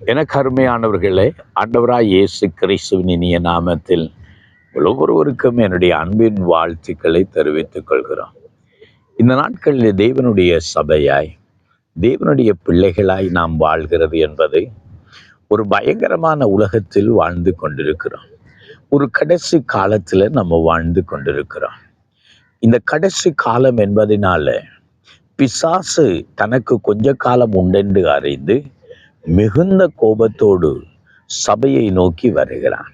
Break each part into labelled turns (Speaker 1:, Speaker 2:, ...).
Speaker 1: எனக்கு அருமையானவர்களே, ஆண்டவராய் இயேசு கிறிஸ்துவின் இனிய நாமத்தில் ஒவ்வொருவருக்கும் என்னுடைய அன்பின் வாழ்த்துக்களை தெரிவித்துக் கொள்கிறோம். இந்த நாட்களில் தேவனுடைய சபையாய், தேவனுடைய பிள்ளைகளாய் நாம் வாழ்கிறது என்பது ஒரு பயங்கரமான உலகத்தில் வாழ்ந்து கொண்டிருக்கிறோம். ஒரு கடைசி காலத்தில் நம்ம வாழ்ந்து கொண்டிருக்கிறோம். இந்த கடைசி காலம் என்பதனால பிசாசு தனக்கு கொஞ்ச காலம் உண்டென்று அறிந்து மிகுந்த கோபத்தோடு சபையை நோக்கி வருகிறான்.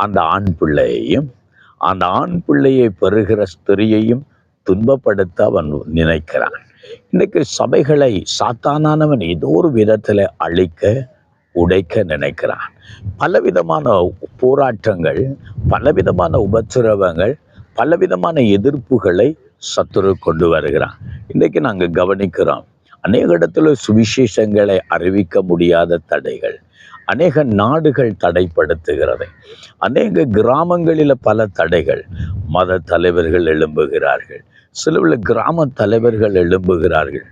Speaker 1: அந்த ஆண் பிள்ளையையும் அந்த ஆண் பிள்ளையை பெறுகிற ஸ்திரியையும் துன்பப்படுத்த அவன் நினைக்கிறான். இன்னைக்கு சபைகளை சாத்தானவன் ஏதோ ஒரு விதத்தில் அழிக்க உடைக்க நினைக்கிறான். பலவிதமான போராட்டங்கள், பலவிதமான உபத்திரவங்கள், பலவிதமான எதிர்ப்புகளை சத்துரு கொண்டு வருகிறான். இன்னைக்கு நாங்கள் கவனிக்கிறோம், அநேக இடத்துல சுவிசேஷங்களை அறிவிக்க முடியாத தடைகள், அநேக நாடுகள் தடைப்படுத்துகிறது, அநேக கிராமங்களில் பல தடைகள். மத தலைவர்கள் எழும்புகிறார்கள், சில கிராம தலைவர்கள் எழும்புகிறார்கள்.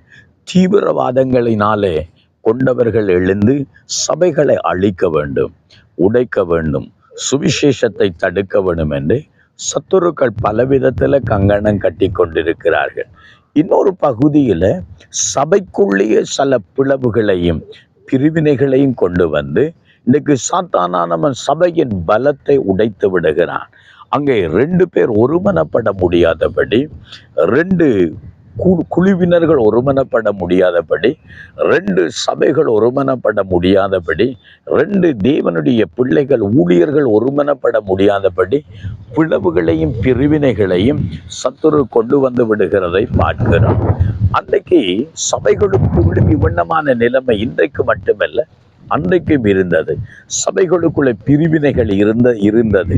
Speaker 1: தீவிரவாதங்களினாலே கொண்டவர்கள் எழுந்து சபைகளை அழிக்க வேண்டும், உடைக்க வேண்டும், சுவிசேஷத்தை தடுக்க வேண்டும் என்று சத்துருக்கள் பலவிதத்தில் கங்கணம் கட்டி கொண்டிருக்கிறார்கள். இன்னொரு பகுதியில் சபைக்குள்ளேயே சில பிளவுகளையும் பிரிவினைகளையும் கொண்டு வந்து இன்றைக்கு சாத்தானவன் சபையின் பலத்தை உடைத்து விடுகிறான். அங்கே 2 பேர் ஒருமனப்பட முடியாதபடி, 2 குழுவினர்கள் ஒருமனப்பட முடியாதபடி, 2 சபைகள் ஒருமனப்பட முடியாதபடி, 2 தேவனுடைய பிள்ளைகள் ஊழியர்கள் ஒருமனப்பட முடியாதபடி பிளவுகளையும் பிரிவினைகளையும் சத்துரு கொண்டு வந்து விடுகிறதை பார்க்கிறோம். அன்றைக்கு சபைகளுக்குள்ளும் இவ்வண்ணமான நிலைமை இன்றைக்கு மட்டுமல்ல, அன்றைக்கும் இருந்தது. சபைகளுக்குள்ள பிரிவினைகள் இருந்தது,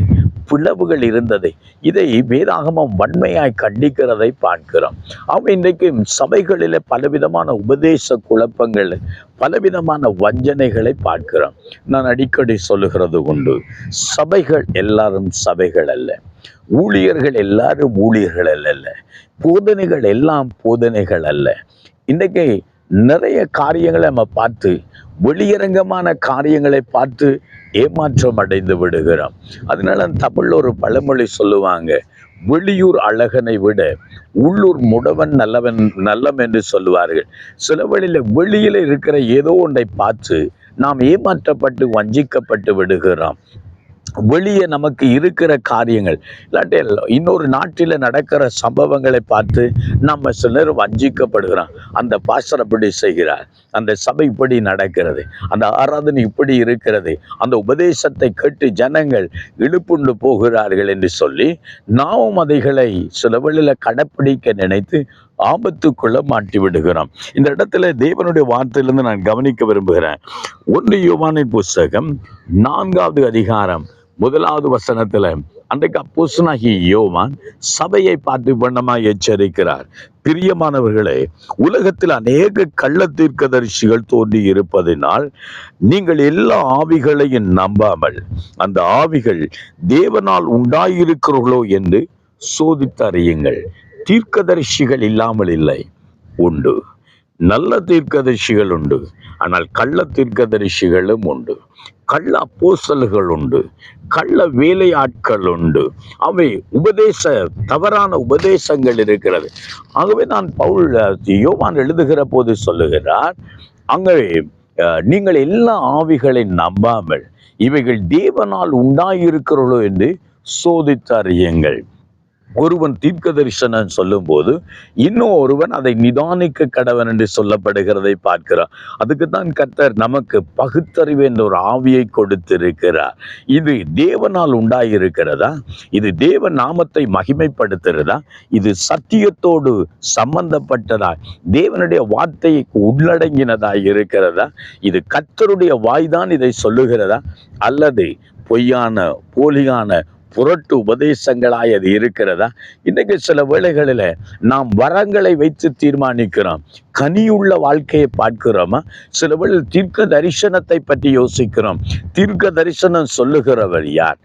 Speaker 1: பிளவுகள் இருந்தது. இதை வேதாகமம் வன்மையாய் கண்டிக்கிறதை பார்க்கிறோம். அவன் இன்றைக்கு சபைகளில் பலவிதமான உபதேச குழப்பங்கள், பலவிதமான வஞ்சனைகளை பார்க்கிறோம். நான் அடிக்கடி சொல்லுகிறது உண்டு, சபைகள் எல்லாரும் சபைகள் அல்ல, ஊழியர்கள் எல்லாரும் ஊழியர்கள் அல்ல, போதனைகள் எல்லாம் போதனைகள் அல்ல. இன்றைக்கு நிறைய காரியங்களை நம்ம பார்த்து, வெளியரங்கமான காரியங்களை பார்த்து ஏமாற்றம் அடைந்து விடுகிறோம். அதனால தமிழ்ல ஒரு பழமொழி சொல்லுவாங்க, வெளியூர் அழகனை விட உள்ளூர் முடவன் நல்லம் என்று சொல்லுவார்கள். சில வழியில வெளியில இருக்கிற ஏதோ ஒன்றை பார்த்து நாம் ஏமாற்றப்பட்டு வஞ்சிக்கப்பட்டு விடுகிறோம். வெளியே நமக்கு இருக்கிற காரியங்கள், இல்லாட்டி இன்னொரு நாட்டில் நடக்கிற சம்பவங்களை பார்த்து நம்ம சிலர் வஞ்சிக்கப்படுகிறோம். அந்த பாஸ்டர் இப்படி செய்கிறார், அந்த சபை இப்படி நடக்கிறது, அந்த ஆராதனை இப்படி இருக்கிறது, அந்த உபதேசத்தை கேட்டு ஜனங்கள் இழுப்புண்டு போகிறார்கள் என்று சொல்லி நாமும் அதைகளை சில வழியில் கடைப்பிடிக்க நினைத்து ஆபத்துக்குள்ள மாட்டி விடுகிறோம். இந்த இடத்துல தேவனுடைய வார்த்தையிலிருந்து நான் கவனிக்க விரும்புகிறேன். 1 யோவானின் புஸ்தகம் 4வது அதிகாரம் 1வது வசனத்துல அன்றைக்கு அப்போஸ்தலனாகிய யோவான் சபையை பார்த்து வண்ணமா எச்சரிக்கிறார். பிரியமானவர்களே, உலகத்தில் அநேக கள்ள தீர்க்கதரிசிகள் தோன்றி இருப்பதினால் நீங்கள் எல்லா ஆவிகளையும் நம்பாமல் அந்த ஆவிகள் தேவனால் உண்டாயிருக்கிறீர்களோ என்று சோதித்து அறியுங்கள். தீர்க்கதரிசிகள் இல்லாமல் இல்லை, உண்டு. நல்ல தீர்க்கதரிசிகள் உண்டு, ஆனால் கள்ள தீர்க்கதரிசிகளும் உண்டு. கள்ள அப்போஸ்தலர்கள் உண்டு, கள்ள வேலையாட்கள் உண்டு. அவை தவறான உபதேசங்கள் இருக்கிறது. ஆகவே நான் யோவான் எழுதுகிற போது சொல்லுகிறார், அங்கே நீங்கள் எல்லா ஆவிகளை நம்பாமல் இவைகள் தேவனால் உண்டாயிருக்கிறோளோ என்று சோதித்து அறியுங்கள். ஒருவன் தீர்க்க தரிசனம் சொல்லும் போது இன்னும் ஒருவன் அதை நிதானிக்க கடவன் என்று சொல்லப்படுகிறதை பார்க்கிறார். அதுக்குத்தான் கர்த்தர் நமக்கு பகுத்தறிவு என்ற ஒரு ஆவியை கொடுத்திருக்கிறார். இது தேவனால் உண்டாயிருக்கிறதா, இது தேவ நாமத்தை மகிமைப்படுத்துகிறதா, இது சத்தியத்தோடு சம்பந்தப்பட்டதா, தேவனுடைய வார்த்தையை உள்ளடங்கினதா இருக்கிறதா, இது கர்த்தருடைய வாய்தான் இதை சொல்லுகிறதா, அல்லது பொய்யான போலியான புரட்டு உபதேசங்களாய் அது இருக்கிறதா? இன்னைக்கு சில வேளைகளில் நாம் வரங்களை வைத்து தீர்மானிக்கிறோம், கனியுள்ள வாழ்க்கையை பார்க்கிறோமா? சில வேளை தீர்க்க தரிசனத்தை பற்றி யோசிக்கிறோம். தீர்க்க தரிசனம் சொல்லுகிறவர் யார்?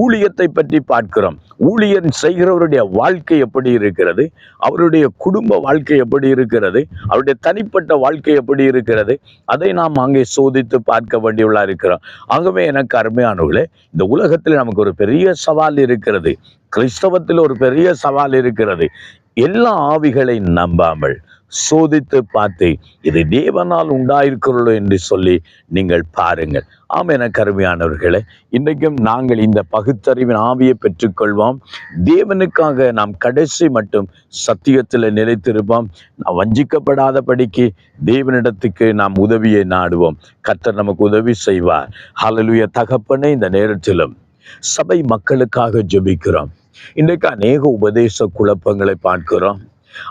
Speaker 1: ஊழியத்தை பற்றி பார்க்கிறோம். ஊழியர் செய்கிறவருடைய வாழ்க்கை எப்படி இருக்கிறது, அவருடைய குடும்ப வாழ்க்கை எப்படி இருக்கிறது, அவருடைய தனிப்பட்ட வாழ்க்கை எப்படி இருக்கிறது, அதை நாம் அங்கே சோதித்து பார்க்க வேண்டியவளா இருக்கிறோம். ஆகவே எனக்கு அருமையானவர்களே, இந்த உலகத்தில் நமக்கு ஒரு பெரிய சவால் இருக்கிறது. கிறிஸ்தவத்தில் ஒரு பெரிய சவால் இருக்கிறது. எல்லா ஆவிகளை நம்பாமல் சோதித்து பார்த்து இது தேவனால் உண்டாயிருக்கிறோம் என்று சொல்லி நீங்கள் பாருங்கள். ஆம், என கருமையானவர்களே, இன்றைக்கும் நாங்கள் இந்த பகுத்தறிவின் ஆவியை பெற்றுக்கொள்வோம். தேவனுக்காக நாம் கடைசி மட்டும் சத்தியத்தில் நிலைத்திருப்போம். நாம் வஞ்சிக்கப்படாதபடிக்கு தேவனிடத்துக்கு நாம் உதவியை நாடுவோம். கர்த்தர் நமக்கு உதவி செய்வார். ஹல்லேலூயா. தகப்பனே, இந்த நேரத்திலும் சபை மக்களுக்காக ஜெபிக்கிறோம். இன்றைக்கு அநேக உபதேச குழப்பங்களை பார்க்கிறோம்.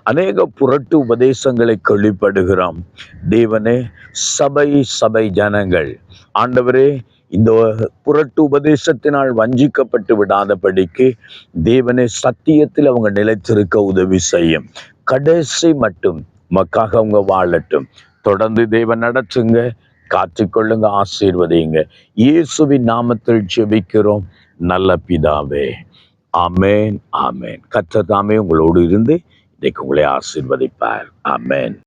Speaker 1: அநேக புரட்டு உபதேசங்களை கேள்விப்படுகிறோம். தேவனே, சபை ஜனங்கள் ஆண்டவரே, இந்த புரட்டு உபதேசத்தினால் வஞ்சிக்கப்பட்டு விடாதபடிக்கு தேவனே சத்தியத்தில் அவங்க நிலைத்திருக்க உதவி செய்யும். கடைசி மட்டும் மக்காக அவங்க வாழட்டும். தொடர்ந்து தேவன் நடத்துங்க, காத்துக்கொள்ளுங்க, ஆசீர்வதிங்க. இயேசுவின் நாமத்தில் ஜெபிக்கிறோம் நல்ல பிதாவே. ஆமேன், ஆமேன். கர்த்தர் தாமே உங்களோடு இருந்து இன்றைக்கு உங்களை ஆசீர்வதிப்பார். ஆமேன்.